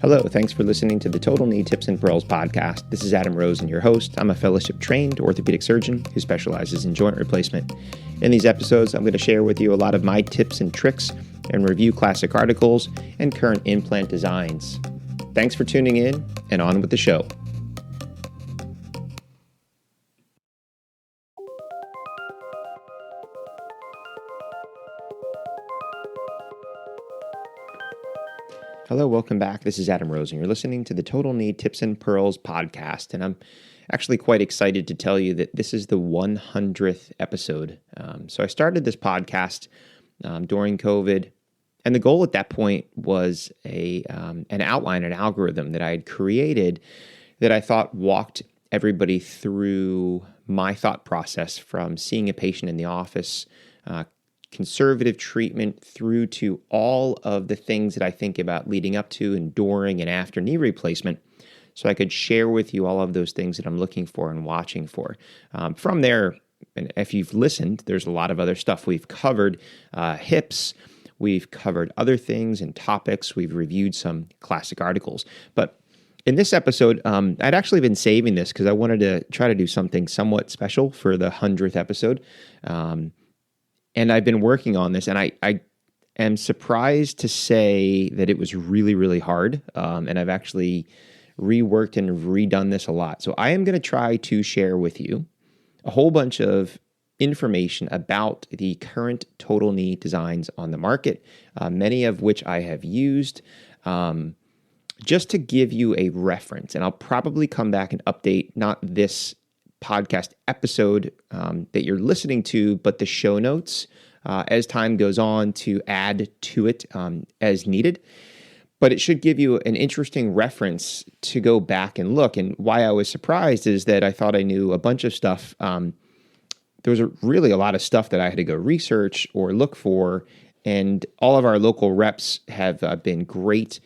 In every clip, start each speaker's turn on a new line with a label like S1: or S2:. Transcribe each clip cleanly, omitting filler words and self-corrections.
S1: Hello, thanks for listening to the Total Knee Tips and Pearls podcast. This is Adam Rosen, your host. I'm a fellowship-trained orthopedic surgeon who specializes in joint replacement. In these episodes, I'm going to share with you a lot of my tips and tricks and review classic articles and current implant designs. Thanks for tuning in, and on with the show. Hello, welcome back. This is Adam Rosen. You're listening to the Total Knee Tips and Pearls podcast, and I'm actually quite excited to tell you that this is the 100th episode. So I started this podcast during COVID, and the goal at that point was an outline, an algorithm that I had created that I thought walked everybody through my thought process from seeing a patient in the office, conservative treatment through to all of the things that I think about leading up to and during and after knee replacement, so I could share with you all of those things that I'm looking for and watching for. From there, and if you've listened, there's a lot of other stuff we've covered, hips, we've covered other things and topics, we've reviewed some classic articles. But in this episode, I'd actually been saving this because I wanted to try to do something somewhat special for the 100th episode. And I've been working on this, and I am surprised to say that it was really, really hard. And I've actually reworked and redone this a lot. So I am going to try to share with you a whole bunch of information about the current total knee designs on the market, many of which I have used, just to give you a reference. And I'll probably come back and update not this podcast episode that you're listening to, but the show notes as time goes on to add to it as needed. But it should give you an interesting reference to go back and look. And why I was surprised is that I thought I knew a bunch of stuff. There was really a lot of stuff that I had to go research or look for, and all of our local reps have been great.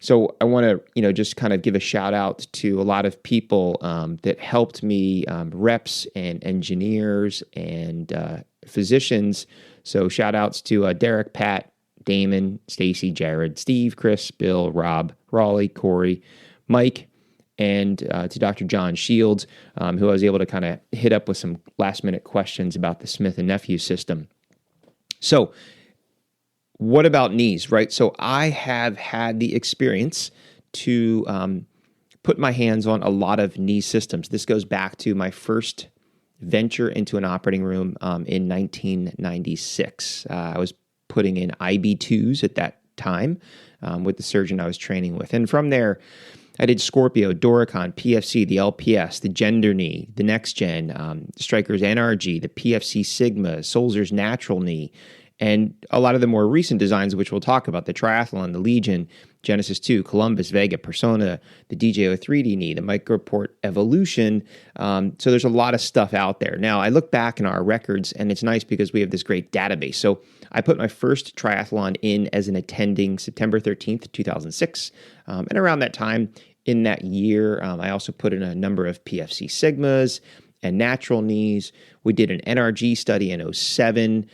S1: So I want to, just kind of give a shout out to a lot of people that helped me, reps and engineers and physicians. So shout outs to Derek, Pat, Damon, Stacy, Jared, Steve, Chris, Bill, Rob, Raleigh, Corey, Mike, and to Dr. John Shields, who I was able to kind of hit up with some last minute questions about the Smith & Nephew system. So what about knees, right? So I have had the experience to put my hands on a lot of knee systems. This goes back to my first venture into an operating room in 1996. I was putting in IB2s at that time with the surgeon I was training with. And from there, I did Scorpio, Doricon, PFC, the LPS, the Gender Knee, the Next Gen, Stryker's NRG, the PFC Sigma, Sulzer's Natural Knee, and a lot of the more recent designs, which we'll talk about, the Triathlon, the Legion, Genesis 2, Columbus, Vega, Persona, the DJO 3D knee, the Microport Evolution. So there's a lot of stuff out there. Now, I look back in our records, and it's nice because we have this great database. So I put my first triathlon in as an attending September 13th, 2006. And around that time, in that year, I also put in a number of PFC Sigmas and natural knees. We did an NRG study in 2007,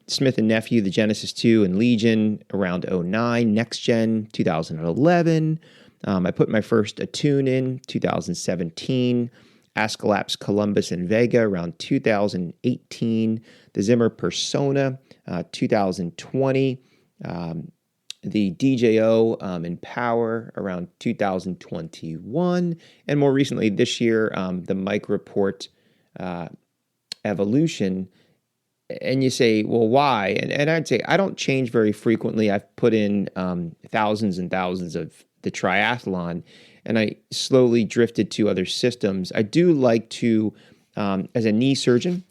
S1: Smith & Nephew, the Genesis 2 and Legion around 2009, Next Gen 2011. I put my first Attune in 2017, Aesculap's Columbus and Vega around 2018, the Zimmer Persona 2020, the DJO Empower around 2021, and more recently this year, the Microport Evolution. And you say, well, why? And I'd say I don't change very frequently. I've put in thousands and thousands of the triathlon, and I slowly drifted to other systems. I do like to, as a knee surgeon,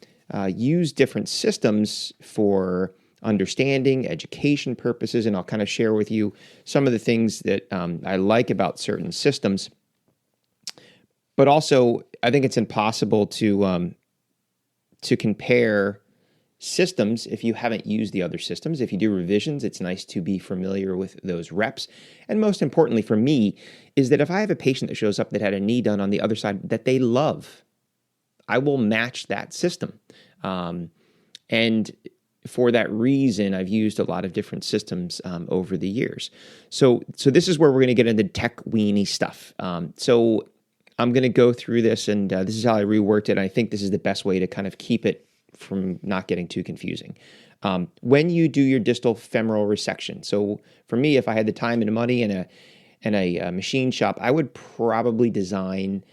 S1: use different systems for understanding, education purposes, and I'll kind of share with you some of the things that I like about certain systems. But also, I think it's impossible to compare systems if you haven't used the other systems. If you do revisions, it's nice to be familiar with those reps. And most importantly for me is that if I have a patient that shows up that had a knee done on the other side that they love, I will match that system. And for that reason, I've used a lot of different systems over the years. So this is where we're going to get into tech weenie stuff. So I'm going to go through this, and this is how I reworked it. And I think this is the best way to kind of keep it from not getting too confusing. When you do your distal femoral resection, so for me, if I had the time and the money and a machine shop, I would probably design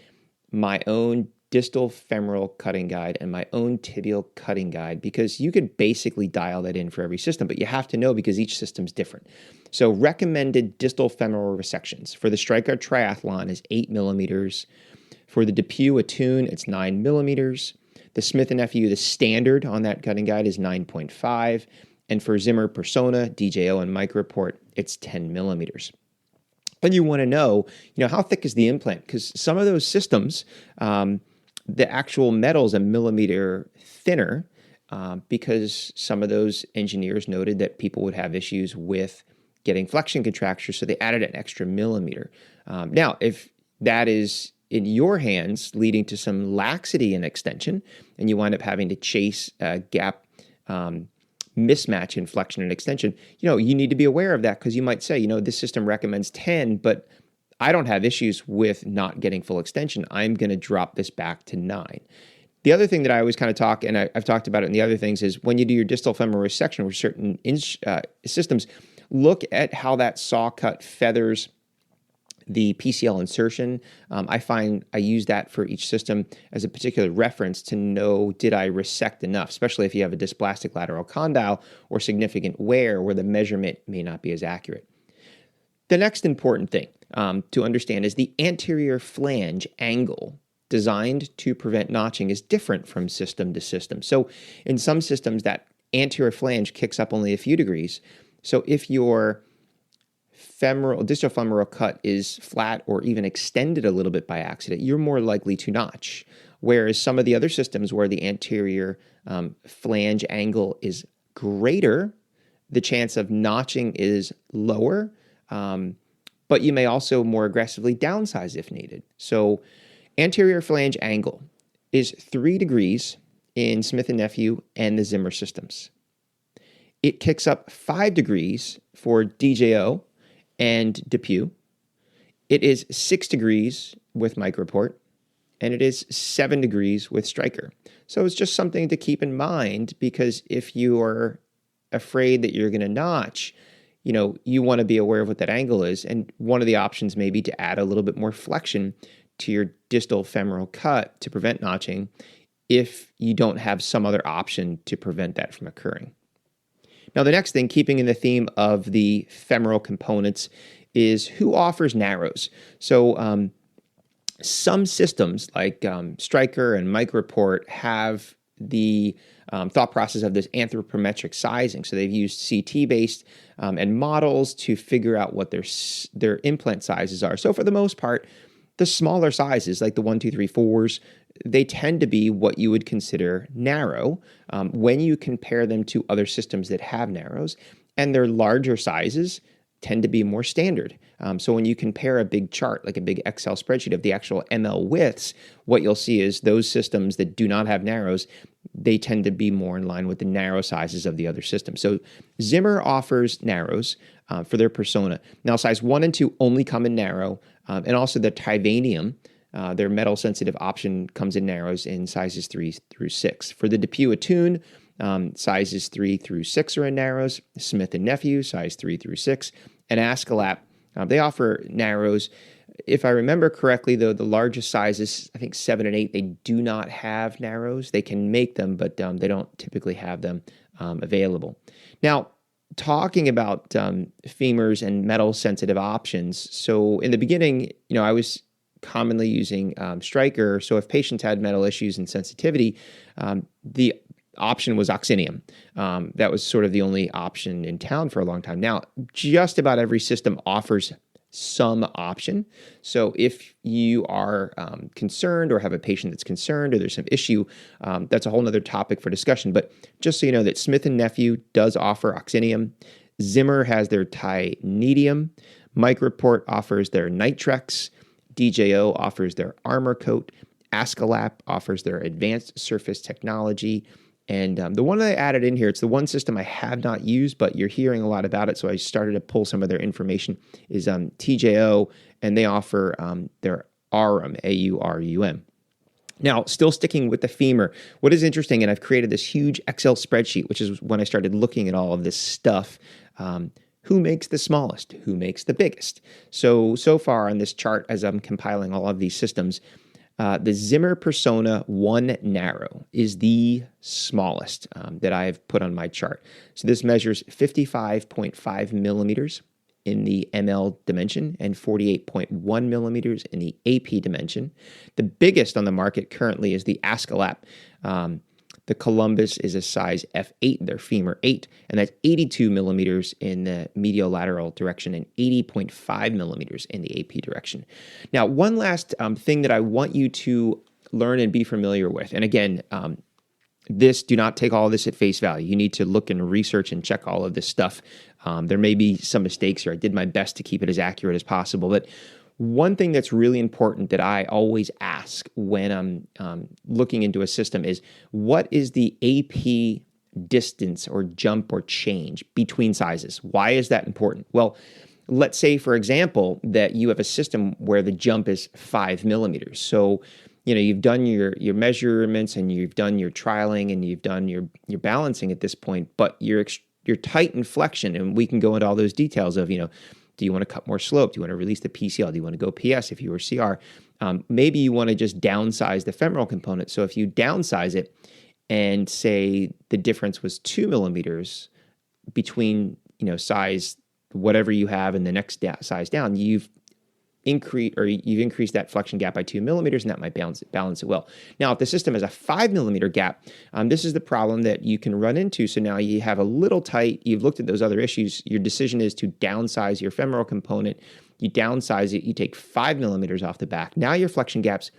S1: my own distal femoral cutting guide and my own tibial cutting guide, because you could basically dial that in for every system, but you have to know because each system's different. So recommended distal femoral resections for the Stryker Triathlon is 8 millimeters. For the DePuy Attune, it's 9 millimeters. The Smith & Nephew, the standard on that cutting guide is 9.5. And for Zimmer Persona, DJO, and MicroPort, it's 10 millimeters. And you want to know, how thick is the implant? Because some of those systems, the actual metal's a millimeter thinner, because some of those engineers noted that people would have issues with getting flexion contractures, so they added an extra millimeter. Now, if that is in your hands, leading to some laxity in extension, and you wind up having to chase a gap mismatch in flexion and extension, you need to be aware of that, because you might say, this system recommends 10, but I don't have issues with not getting full extension. I'm going to drop this back to 9. The other thing that I always kind of talk, and I've talked about it in the other things, is when you do your distal femoral resection with certain systems, look at how that saw cut feathers the PCL insertion. I find I use that for each system as a particular reference to know, did I resect enough, especially if you have a dysplastic lateral condyle or significant wear where the measurement may not be as accurate. The next important thing to understand is the anterior flange angle designed to prevent notching is different from system to system. So in some systems, that anterior flange kicks up only a few degrees. So if your distal femoral cut is flat or even extended a little bit by accident, you're more likely to notch. Whereas some of the other systems where the anterior flange angle is greater, the chance of notching is lower, but you may also more aggressively downsize if needed. So anterior flange angle is 3 degrees in Smith & Nephew and the Zimmer systems. It kicks up 5 degrees for DJO and DePuy. It is 6 degrees with MicroPort, and it is 7 degrees with Stryker. So it's just something to keep in mind, because if you are afraid that you're going to notch, you want to be aware of what that angle is. And one of the options may be to add a little bit more flexion to your distal femoral cut to prevent notching if you don't have some other option to prevent that from occurring. Now, the next thing, keeping in the theme of the femoral components, is who offers narrows. So some systems like Stryker and MicroPort have the thought process of this anthropometric sizing. So they've used CT-based and models to figure out what their implant sizes are. So for the most part, the smaller sizes, like the 1, 2, 3, 4s, they tend to be what you would consider narrow when you compare them to other systems that have narrows, and their larger sizes tend to be more standard. So when you compare a big chart, like a big Excel spreadsheet of the actual ML widths, what you'll see is those systems that do not have narrows, they tend to be more in line with the narrow sizes of the other systems. So Zimmer offers narrows for their Persona. Now, size 1 and 2 only come in narrow, and also the Tivanium, their metal-sensitive option, comes in narrows in sizes 3 through 6. For the DePuy Attune, sizes 3 through 6 are in narrows. Smith & Nephew, size 3 through 6. And Askelapt, they offer narrows. If I remember correctly, though, the largest sizes, I think 7 and 8, they do not have narrows. They can make them, but they don't typically have them available. Now, talking about femurs and metal-sensitive options, so in the beginning, I was commonly using Stryker. So if patients had metal issues and sensitivity, the option was Oxinium. That was sort of the only option in town for a long time. Now, just about every system offers some option. So if you are concerned or have a patient that's concerned or there's some issue, that's a whole nother topic for discussion. But just so you know that Smith & Nephew does offer Oxinium. Zimmer has their Tinedium. MicroPort offers their Nitrex. DJO offers their Armor Coat. Askelapt offers their Advanced Surface Technology. And the one that I added in here, it's the one system I have not used, but you're hearing a lot about it. So I started to pull some of their information, is TJO, and they offer their Aurum, AURUM. Now, still sticking with the femur, what is interesting, and I've created this huge Excel spreadsheet, which is when I started looking at all of this stuff. Who makes the smallest? Who makes the biggest? So far on this chart, as I'm compiling all of these systems, the Zimmer Persona 1 Narrow is the smallest that I've put on my chart. So this measures 55.5 millimeters in the ML dimension and 48.1 millimeters in the AP dimension. The biggest on the market currently is the Aesculap. The Columbus is a size F8, their femur 8, and that's 82 millimeters in the medial-lateral direction and 80.5 millimeters in the AP direction. Now, one last thing that I want you to learn and be familiar with, and again, do not take all of this at face value. You need to look and research and check all of this stuff. There may be some mistakes here. I did my best to keep it as accurate as possible, but one thing that's really important that I always ask when I'm looking into a system is, what is the AP distance or jump or change between sizes? Why is that important? Well, let's say, for example, that you have a system where the jump is 5 millimeters. So, you've done your measurements and you've done your trialing and you've done your balancing at this point, but your tight in flexion, and we can go into all those details of, do you want to cut more slope? Do you want to release the PCL? Do you want to go PS if you were CR? Maybe you want to just downsize the femoral component. So if you downsize it and say the difference was 2 millimeters between, size, whatever you have in the next size down, you've increased that flexion gap by 2 millimeters, and that might balance it well. Now, if the system has a 5 millimeter gap, this is the problem that you can run into. So now you have a little tight. You've looked at those other issues. Your decision is to downsize your femoral component. You downsize it. You take 5 millimeters off the back. Now your flexion gap's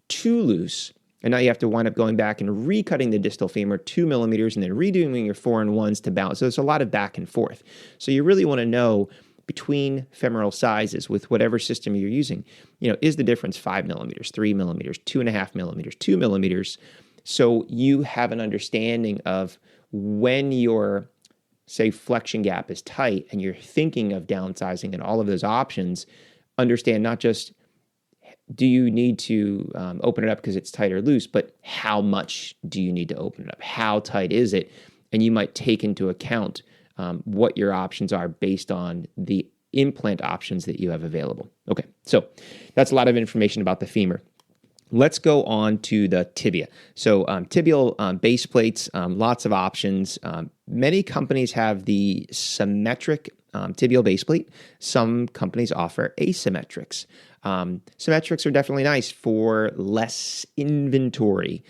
S1: too loose, and now you have to wind up going back and recutting the distal femur 2 millimeters, and then redoing your 4-in-1s to balance. So it's a lot of back and forth. So you really want to know, between femoral sizes with whatever system you're using, is the difference 5 millimeters, 3 millimeters, 2.5 millimeters, 2 millimeters? So you have an understanding of when your, say, flexion gap is tight and you're thinking of downsizing and all of those options. Understand not just do you need to open it up because it's tight or loose, but how much do you need to open it up? How tight is it? And you might take into account what your options are based on the implant options that you have available. Okay, so that's a lot of information about the femur. Let's go on to the tibia. So tibial base plates, lots of options. Many companies have the symmetric tibial base plate. Some companies offer asymmetrics. Symmetrics are definitely nice for less inventory.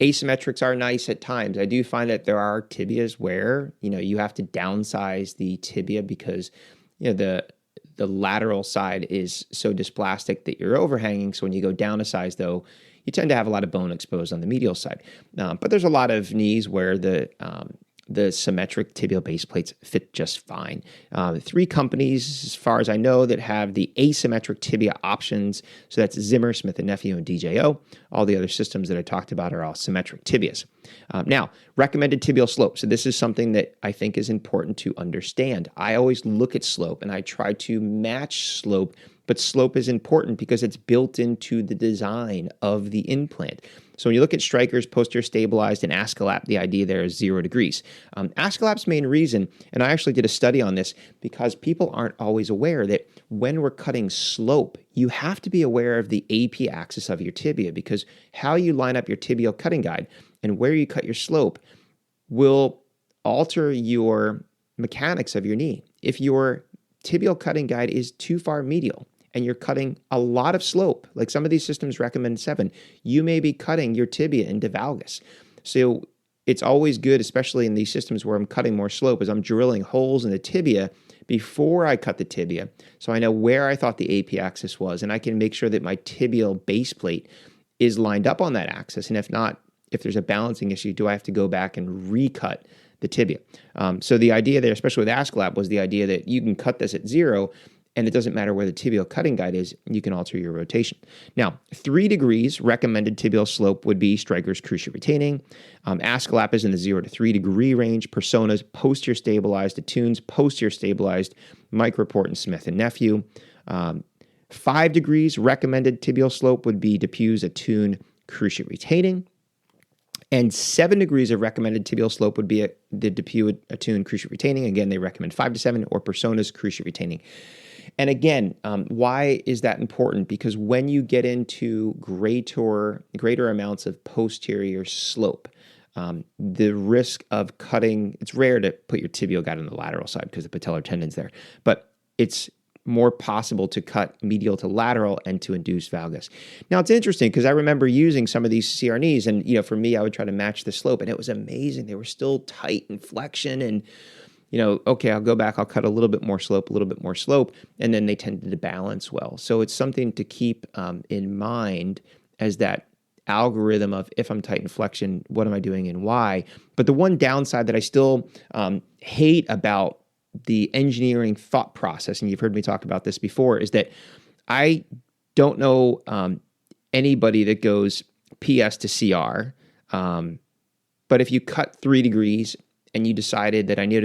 S1: Asymmetrics are nice at times. I do find that there are tibias where, you have to downsize the tibia because, the lateral side is so dysplastic that you're overhanging. So when you go down a size, though, you tend to have a lot of bone exposed on the medial side. But there's a lot of knees where the symmetric tibial base plates fit just fine. 3 companies, as far as I know, that have the asymmetric tibia options. So that's Zimmer, Smith & Nephew, and DJO. All the other systems that I talked about are all symmetric tibias. Now, recommended tibial slope. So this is something that I think is important to understand. I always look at slope and I try to match slope, but slope is important because it's built into the design of the implant. So when you look at Stryker's posterior stabilized and Aesculap, the idea there is 0 degrees. Aesculap's main reason, and I actually did a study on this because people aren't always aware that when we're cutting slope, you have to be aware of the AP axis of your tibia, because how you line up your tibial cutting guide and where you cut your slope will alter your mechanics of your knee. If your tibial cutting guide is too far medial, and you're cutting a lot of slope, like some of these systems recommend 7, you may be cutting your tibia into valgus. So it's always good, especially in these systems where I'm cutting more slope, is I'm drilling holes in the tibia before I cut the tibia, so I know where I thought the AP axis was, and I can make sure that my tibial base plate is lined up on that axis. And if not, if there's a balancing issue, do I have to go back and recut the tibia? So the idea there, especially with Aesculap, was the idea that you can cut this at 0, And it doesn't matter where the tibial cutting guide is, you can alter your rotation. Now, 3 degrees recommended tibial slope would be Stryker's cruciate retaining. Askelapp is in the 0 to 3 degree range. Persona's posterior stabilized. Attune's posterior stabilized. Microport and Smith and Nephew. 5 degrees recommended tibial slope would be DePuy's Attune cruciate retaining. And 7 degrees of recommended tibial slope would be the DePuy Attune cruciate retaining. Again, they recommend 5 to 7, or Persona's cruciate retaining. And again, why is that important? Because when you get into greater amounts of posterior slope, the risk of cutting, it's rare to put your tibial guide on the lateral side because the patellar tendon's there, but it's more possible to cut medial to lateral and to induce valgus. Now, it's interesting because I remember using some of these CRNs, and for me, I would try to match the slope, and it was amazing. They were still tight in flexion, and okay, I'll go back, I'll cut a little bit more slope, and then they tended to balance well. So it's something to keep in mind as that algorithm of, if I'm tight in flexion, what am I doing and why? But the one downside that I still hate about the engineering thought process, and you've heard me talk about this before, is that I don't know anybody that goes PS to CR, but if you cut 3 degrees and you decided that I need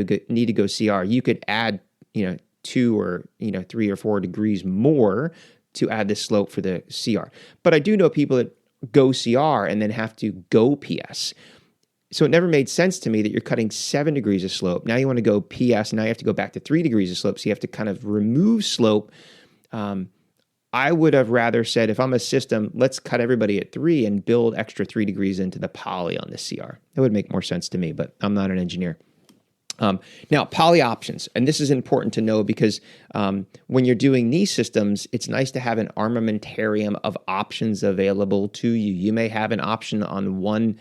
S1: to go CR, you could add 2 or 3 or 4 degrees more to add this slope for the CR. But I do know people that go CR and then have to go PS. So it never made sense to me that you're cutting 7 degrees of slope. Now you want to go PS, and now you have to go back to 3 degrees of slope. So you have to kind of remove slope. I would have rather said, if I'm a system, let's cut everybody at 3 and build extra 3 degrees into the poly on the CR. That would make more sense to me, but I'm not an engineer. Now, poly options, and this is important to know because when you're doing knee systems, it's nice to have an armamentarium of options available to you. You may have an option on one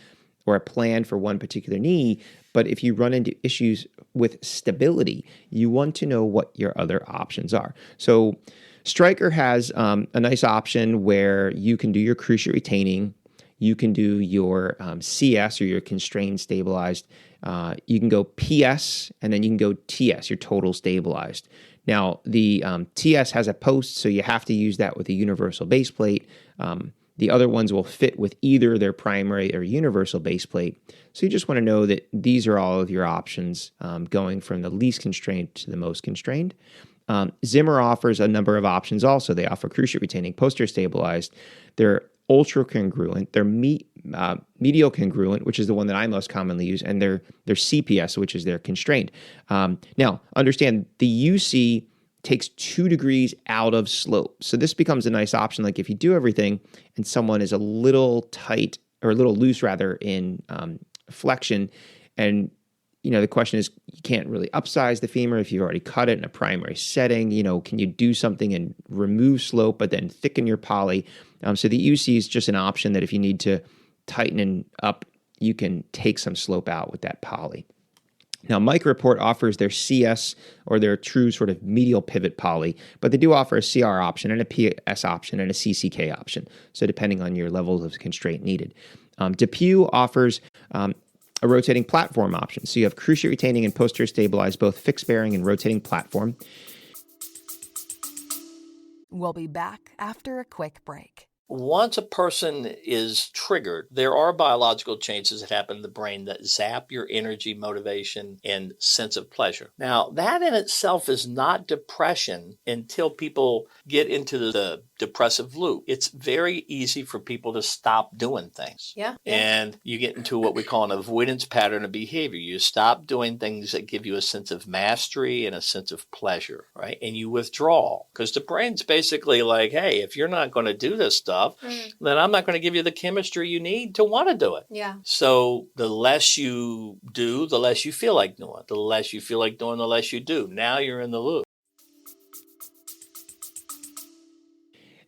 S1: or a plan for one particular knee, but if you run into issues with stability, you want to know what your other options are. So Stryker has a nice option where you can do your cruciate retaining, you can do your CS, or your constrained stabilized. You can go PS, and then you can go TS, your total stabilized. Now, the TS has a post, so you have to use that with a universal base plate. The other ones will fit with either their primary or universal base plate. So you just want to know that these are all of your options, going from the least constrained to the most constrained. Zimmer offers a number of options also. They offer cruciate retaining, posterior stabilized. They're ultra congruent. They're medial congruent, which is the one that I most commonly use, and they're CPS, which is their constrained. Now, understand the UC takes 2 degrees out of slope. So this becomes a nice option. Like if you do everything and someone is a little tight, or a little loose rather, in flexion, and the question is, you can't really upsize the femur if you've already cut it in a primary setting. Can you do something and remove slope, but then thicken your poly? So the UC is just an option that if you need to tighten and up, you can take some slope out with that poly. Now, Microport offers their CS, or their true sort of medial pivot poly, but they do offer a CR option and a PS option and a CCK option. So depending on your levels of constraint needed. DePuy offers a rotating platform option. So you have cruciate retaining and posterior stabilized, both fixed bearing and rotating platform.
S2: We'll be back after a quick break.
S3: Once a person is triggered, there are biological changes that happen in the brain that zap your energy, motivation, and sense of pleasure. Now, that in itself is not depression until people get into the depressive loop. It's very easy for people to stop doing things.
S4: Yeah.
S3: And you get into what we call an avoidance pattern of behavior. You stop doing things that give you a sense of mastery and a sense of pleasure, right? And you withdraw, because the brain's basically like, hey, if you're not going to do this stuff, then I'm not going to give you the chemistry you need to want to do it.
S4: Yeah.
S3: So the less you do, the less you feel like doing. The less you feel like doing, the less you do. Now you're in the loop.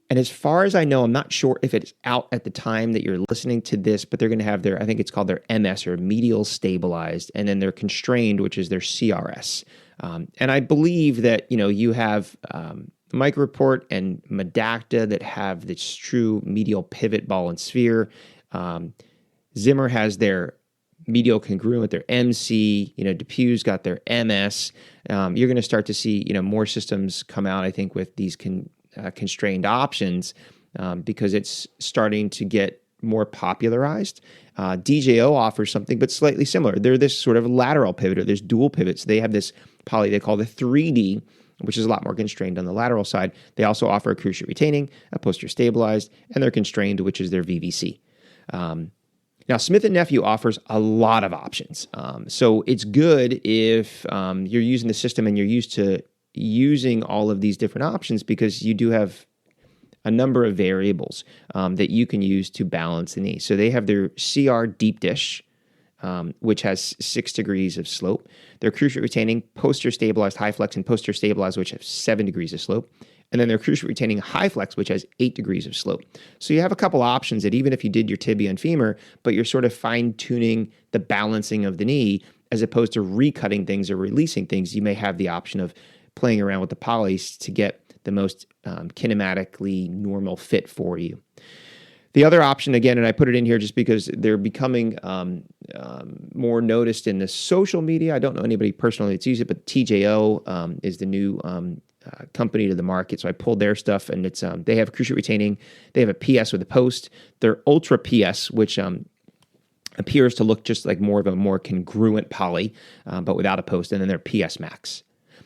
S1: And as far as I know, I'm not sure if it's out at the time that you're listening to this, but they're going to have I think it's called their MS, or medial stabilized, and then their constrained, which is their CRS. And I believe that, you have Microport and Medacta that have this true medial pivot ball and sphere. Zimmer has their medial congruent, their MC, DePuy's got their MS. You're going to start to see, more systems come out, I think, with these constrained options because it's starting to get more popularized. DJO offers something, but slightly similar. They're this sort of lateral pivoter. There's dual pivots. They have this poly they call the 3D, which is a lot more constrained on the lateral side. They also offer a cruciate retaining, a posterior stabilized, and they're constrained, which is their VVC. Now, Smith & Nephew offers a lot of options. So it's good if you're using the system and you're used to using all of these different options because you do have a number of variables that you can use to balance the knee. So they have their CR deep dish, which has 6 degrees of slope. Their cruciate retaining, posterior stabilized high flex, and posterior stabilized, which have 7 degrees of slope. And then their cruciate retaining high flex, which has 8 degrees of slope. So you have a couple options that even if you did your tibia and femur, but you're sort of fine-tuning the balancing of the knee as opposed to recutting things or releasing things, you may have the option of playing around with the polys to get the most kinematically normal fit for you. The other option, again, and I put it in here just because they're becoming more noticed in the social media. I don't know anybody personally that's used it, but TJO is the new company to the market. So I pulled their stuff, and it's they have cruciate retaining. They have a PS with a post. Their Ultra PS, which appears to look just like more of a more congruent poly, but without a post, and then their PS Max.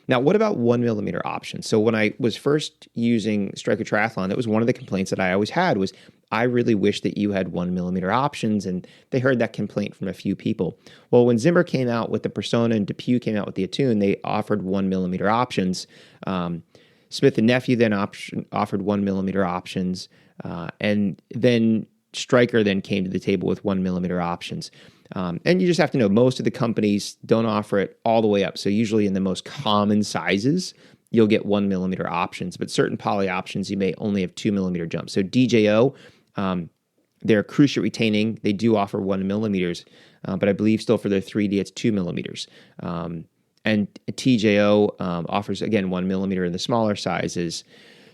S1: Now, what about 1 millimeter options? So when I was first using Stryker Triathlon, that was one of the complaints that I always had was I really wish that you had 1 millimeter options, and they heard that complaint from a few people. Well, when Zimmer came out with the Persona and DePuy came out with the Attune, they offered 1 millimeter options. Smith & Nephew then offered 1 millimeter options, and then Stryker then came to the table with 1 millimeter options. And you just have to know most of the companies don't offer it all the way up. So usually in the most common sizes, you'll get 1 millimeter options, but certain poly options, you may only have 2 millimeter jumps. So DJO, their cruciate retaining, they do offer 1 millimeters, but I believe still for their 3D, it's 2 millimeters. And TJO offers, again, 1 millimeter in the smaller sizes.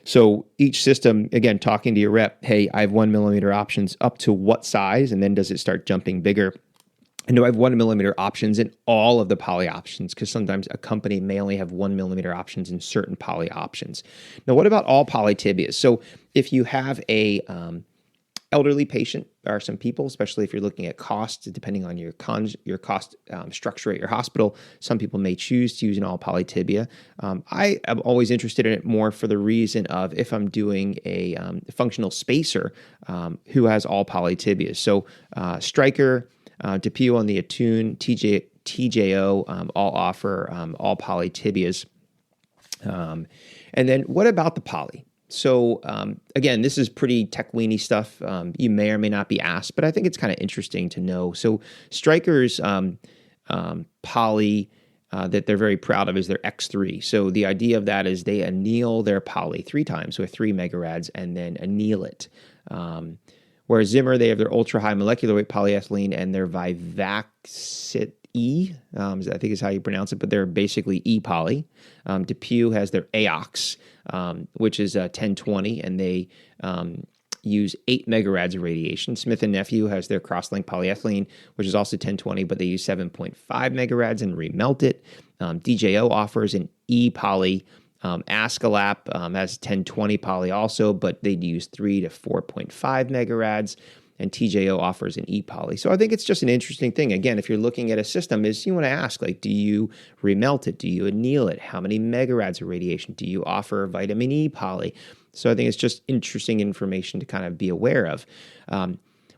S1: So each system, again, talking to your rep, hey, I have 1 millimeter options up to what size? And then does it start jumping bigger? And do I have 1 millimeter options in all of the poly options? Because sometimes a company may only have 1 millimeter options in certain poly options. Now, what about all poly tibias? So if you have a elderly patient, there are some people, especially if you're looking at costs, depending on your cost structure at your hospital, some people may choose to use an all poly tibia. I am always interested in it more for the reason of if I'm doing a functional spacer who has all poly tibias. So Stryker, DePuy on the Attune, TJO all offer all poly tibias. And then what about the poly? So again, this is pretty tech-weeny stuff. You may or may not be asked, but I think it's kind of interesting to know. So Stryker's poly that they're very proud of is their X3. So the idea of that is they anneal their poly 3 times with 3 megarads and then anneal it. Whereas Zimmer, they have their ultra-high molecular weight polyethylene and their Vivaxit E, I think is how you pronounce it, but they're basically E-poly. DePuy has their AOX, which is 1020, and they use 8 megarads of radiation. Smith & Nephew has their cross-link polyethylene, which is also 1020, but they use 7.5 megarads and remelt it. DJO offers an E-poly. Aesculap has 1020 poly also, but they use 3 to 4.5 megarads. And TJO offers an E-poly. So I think it's just an interesting thing. Again, if you're looking at a system, is you want to ask, like, do you remelt it? Do you anneal it? How many megarads of radiation? Do you offer vitamin E poly? So I think it's just interesting information to kind of be aware of.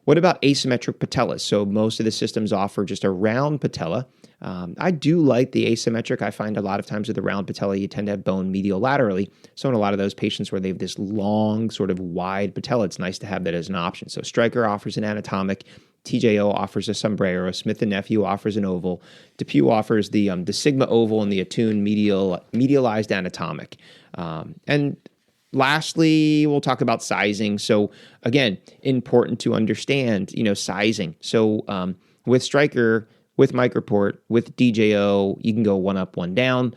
S1: What about asymmetric patellas? So most of the systems offer just a round patella. I do like the asymmetric. I find a lot of times with the round patella, you tend to have bone medial laterally. So in a lot of those patients where they have this long, sort of wide patella, it's nice to have that as an option. So Stryker offers an anatomic. TJO offers a sombrero. Smith & Nephew offers an oval. DePuy offers the Sigma oval and the Attune medialized anatomic. And lastly, we'll talk about sizing. So again, important to understand, sizing. So with Stryker, with MicroPort, with DJO, you can go one up, one down.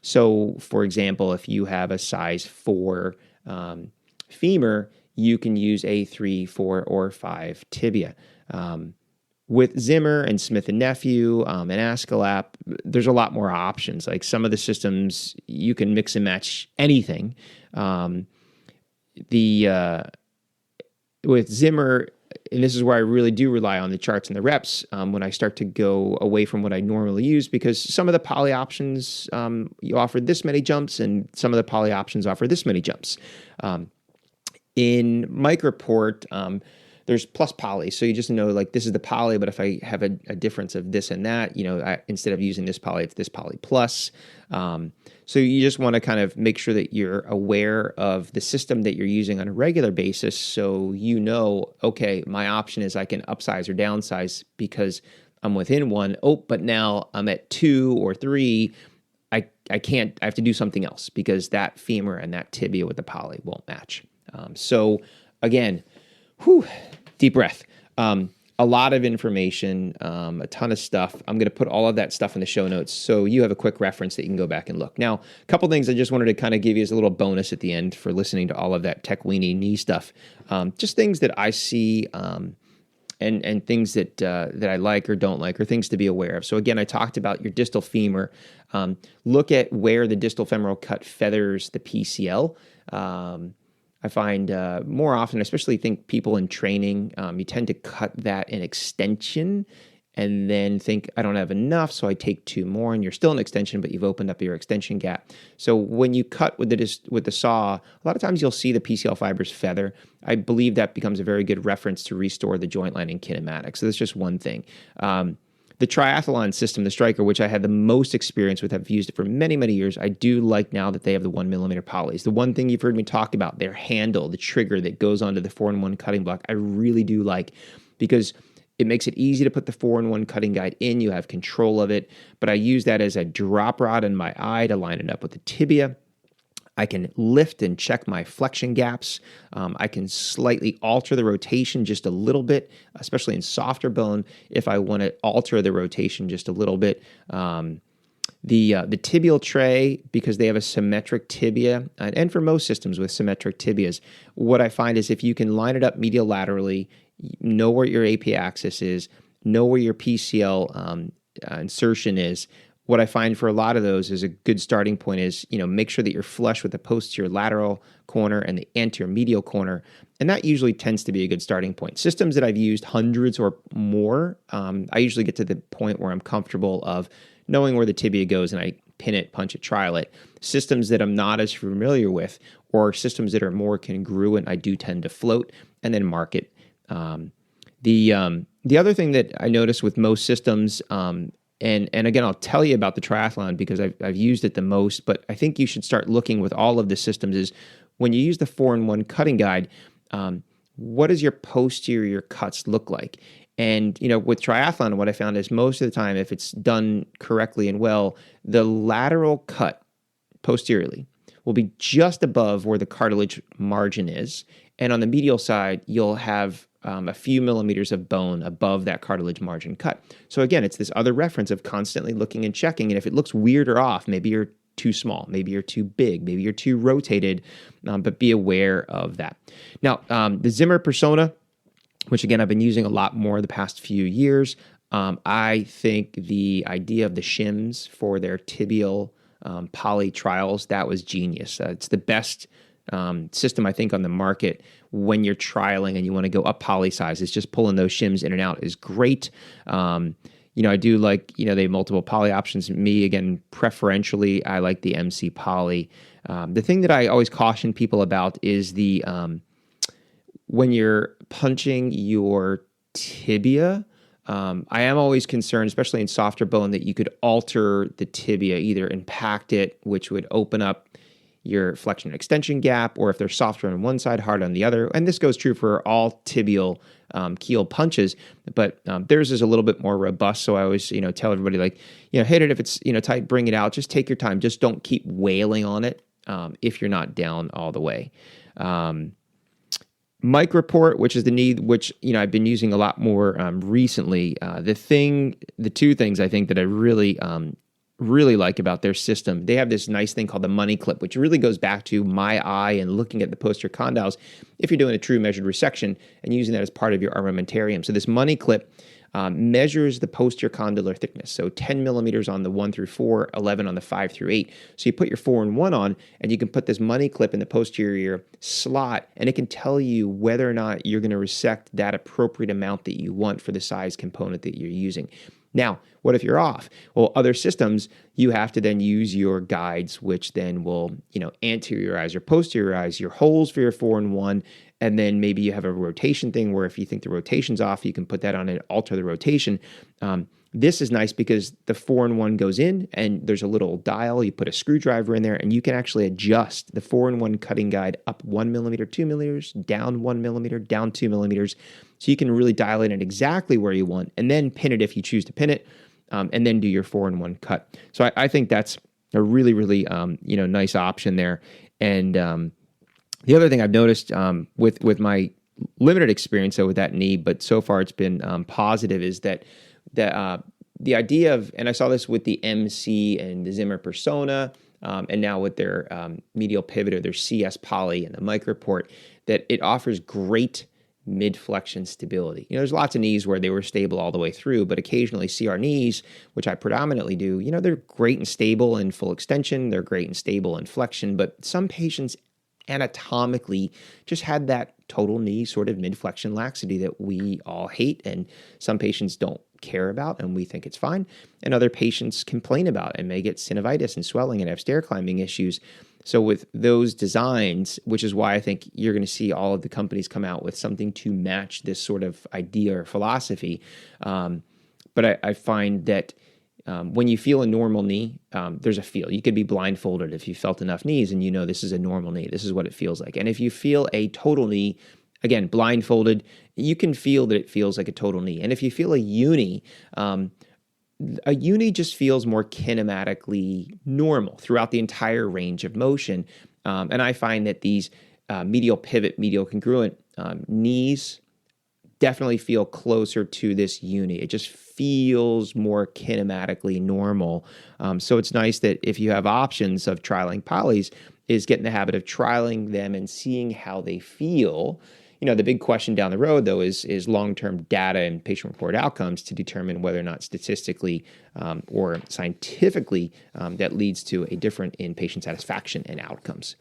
S1: So for example, if you have a size 4 femur, you can use a 3, 4, or 5 tibia. With Zimmer and Smith and Nephew and Askelapp, there's a lot more options. Like some of the systems, you can mix and match anything. With Zimmer, and this is where I really do rely on the charts and the reps when I start to go away from what I normally use, because some of the poly options you offer this many jumps, and some of the poly options offer this many jumps. In MicroPort, there's plus poly, so you just know like this is the poly, but if I have a difference of this and that, instead of using this poly, it's this poly plus. So you just want to kind of make sure that you're aware of the system that you're using on a regular basis, so okay, my option is I can upsize or downsize because I'm within one. Oh, but now I'm at 2 or 3. I can't. I have to do something else because that femur and that tibia with the poly won't match. So again. Deep breath. A lot of information, a ton of stuff. I'm going to put all of that stuff in the show notes so you have a quick reference that you can go back and look. Now, a couple things I just wanted to kind of give you as a little bonus at the end for listening to all of that TechWeenie knee stuff. Just things that I see and things that I like or don't like, or things to be aware of. So again, I talked about your distal femur. Look at where the distal femoral cut feathers the PCL. I find more often, especially think people in training, you tend to cut that in extension and then think, I don't have enough, so I take 2 more, and you're still in extension, but you've opened up your extension gap. So when you cut with the saw, a lot of times you'll see the PCL fibers feather. I believe that becomes a very good reference to restore the joint lining kinematics. So that's just one thing. The triathlon system, the Striker, which I had the most experience with, I've used it for many, many years. I do like now that they have the 1mm polys. The one thing you've heard me talk about, their handle, the trigger that goes onto the 4-in-1 cutting block, I really do like, because it makes it easy to put the 4-in-1 cutting guide in. You have control of it, but I use that as a drop rod in my eye to line it up with the tibia. I can lift and check my flexion gaps. I can slightly alter the rotation just a little bit, especially in softer bone, if I want to alter the rotation just a little bit. The tibial tray, because they have a symmetric tibia, and for most systems with symmetric tibias, what I find is if you can line it up medial laterally, know where your AP axis is, know where your PCL insertion is. What I find for a lot of those is a good starting point is, make sure that you're flush with the posterior lateral corner and the anterior medial corner. And that usually tends to be a good starting point. Systems that I've used hundreds or more, I usually get to the point where I'm comfortable of knowing where the tibia goes and I pin it, punch it, trial it. Systems that I'm not as familiar with, or systems that are more congruent, I do tend to float and then mark it. The other thing that I notice with most systems, and again, I'll tell you about the triathlon because I've used it the most, but I think you should start looking with all of the systems is when you use the 4-in-1 cutting guide, what does your posterior cuts look like? And, with triathlon, what I found is most of the time, if it's done correctly and well, the lateral cut posteriorly will be just above where the cartilage margin is. And on the medial side, you'll have a few millimeters of bone above that cartilage margin cut. So again, it's this other reference of constantly looking and checking. And if it looks weird or off, maybe you're too small, maybe you're too big, maybe you're too rotated, but be aware of that. Now, the Zimmer Persona, which again, I've been using a lot more the past few years. I think the idea of the shims for their tibial poly trials, that was genius. It's the best system, I think, on the market when you're trialing and you want to go up poly sizes. Just pulling those shims in and out is great. I do like, they have multiple poly options. Me, again, preferentially, I like the MC poly. The thing that I always caution people about is when you're punching your tibia, I am always concerned, especially in softer bone, that you could alter the tibia, either impact it, which would open up your flexion and extension gap, or if they're softer on one side, hard on the other. And this goes true for all tibial keel punches, but theirs is a little bit more robust. So I always, tell everybody hit it if it's, tight, bring it out. Just take your time. Just don't keep wailing on it if you're not down all the way. MicroPort, which is the knee, which, I've been using a lot more recently. The two things I think that I really like about their system, they have this nice thing called the money clip, which really goes back to my eye and looking at the posterior condyles if you're doing a true measured resection and using that as part of your armamentarium. So this money clip, measures the posterior condylar thickness. So 10 millimeters on the 1 through 4, 11 on the 5 through 8. So you put your 4-in-1 on, and you can put this money clip in the posterior slot, and it can tell you whether or not you're going to resect that appropriate amount that you want for the size component that you're using. Now, what if you're off? Well, other systems, you have to then use your guides, which then will, anteriorize or posteriorize your holes for your 4-in-1. And then maybe you have a rotation thing where if you think the rotation's off, you can put that on and alter the rotation. This is nice because the 4-in-1 goes in and there's a little dial. You put a screwdriver in there and you can actually adjust the 4-in-1 cutting guide up 1 millimeter, 2 millimeters, down 1 millimeter, down 2 millimeters. So you can really dial it in exactly where you want and then pin it if you choose to pin it, and then do your 4-in-1 cut. So I think that's a really, really, nice option there. And the other thing I've noticed with my limited experience with that knee, but so far it's been positive, is that the idea of, and I saw this with the MC and the Zimmer Persona, and now with their medial pivot or their CS Poly and the MicroPort, that it offers great mid-flexion stability. There's lots of knees where they were stable all the way through, but occasionally CR knees, which I predominantly do, they're great and stable in full extension, they're great and stable in flexion, but some patients anatomically just had that total knee sort of mid-flexion laxity that we all hate, and some patients don't care about and we think it's fine, and other patients complain about and may get synovitis and swelling and have stair climbing issues. So with those designs, which is why I think you're going to see all of the companies come out with something to match this sort of idea or philosophy, but I find that when you feel a normal knee, there's a feel. You could be blindfolded if you felt enough knees and this is a normal knee. This is what it feels like. And if you feel a total knee, again, blindfolded, you can feel that it feels like a total knee. And if you feel a uni just feels more kinematically normal throughout the entire range of motion. And I find that these medial pivot, medial congruent knees definitely feel closer to this uni. It just feels more kinematically normal. So it's nice that if you have options of trialing polys, is get in the habit of trialing them and seeing how they feel. The big question down the road, though, is long-term data and patient-reported outcomes to determine whether or not statistically or scientifically that leads to a difference in patient satisfaction and outcomes.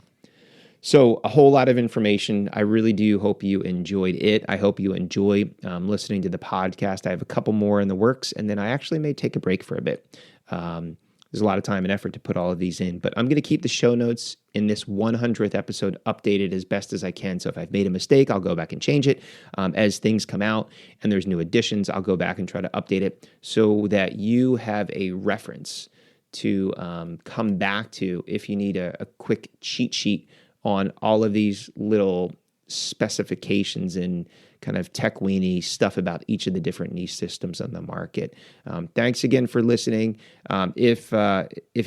S1: So a whole lot of information. I really do hope you enjoyed it. I hope you enjoy listening to the podcast. I have a couple more in the works, and then I actually may take a break for a bit. There's a lot of time and effort to put all of these in, but I'm going to keep the show notes in this 100th episode updated as best as I can. So if I've made a mistake, I'll go back and change it. As things come out and there's new additions, I'll go back and try to update it so that you have a reference to come back to if you need a quick cheat sheet on all of these little specifications and kind of tech weenie stuff about each of the different knee systems on the market. Thanks again for listening. If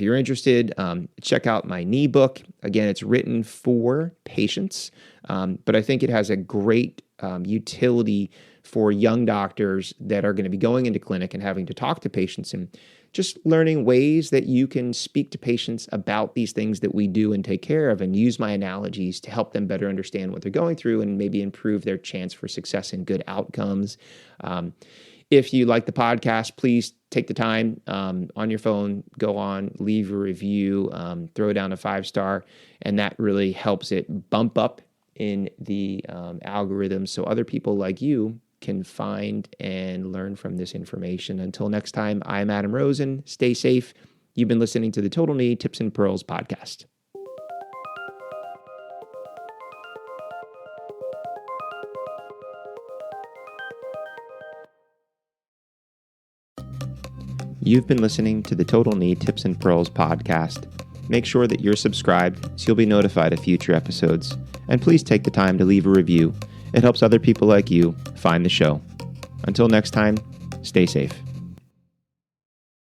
S1: you're interested, check out my knee book. Again, it's written for patients, but I think it has a great utility for young doctors that are going to be going into clinic and having to talk to patients and just learning ways that you can speak to patients about these things that we do and take care of, and use my analogies to help them better understand what they're going through and maybe improve their chance for success and good outcomes. If you like the podcast, please take the time on your phone, go on, leave a review, throw down a 5-star, and that really helps it bump up in the algorithm so other people like you can find and learn from this information. Until next time, I'm Adam Rosen. Stay safe. You've been listening to the Total Knee Tips and Pearls podcast. You've been listening to the Total Knee Tips and Pearls podcast. Make sure that you're subscribed so you'll be notified of future episodes. And please take the time to leave a review. It helps other people like you find the show. Until next time, stay safe.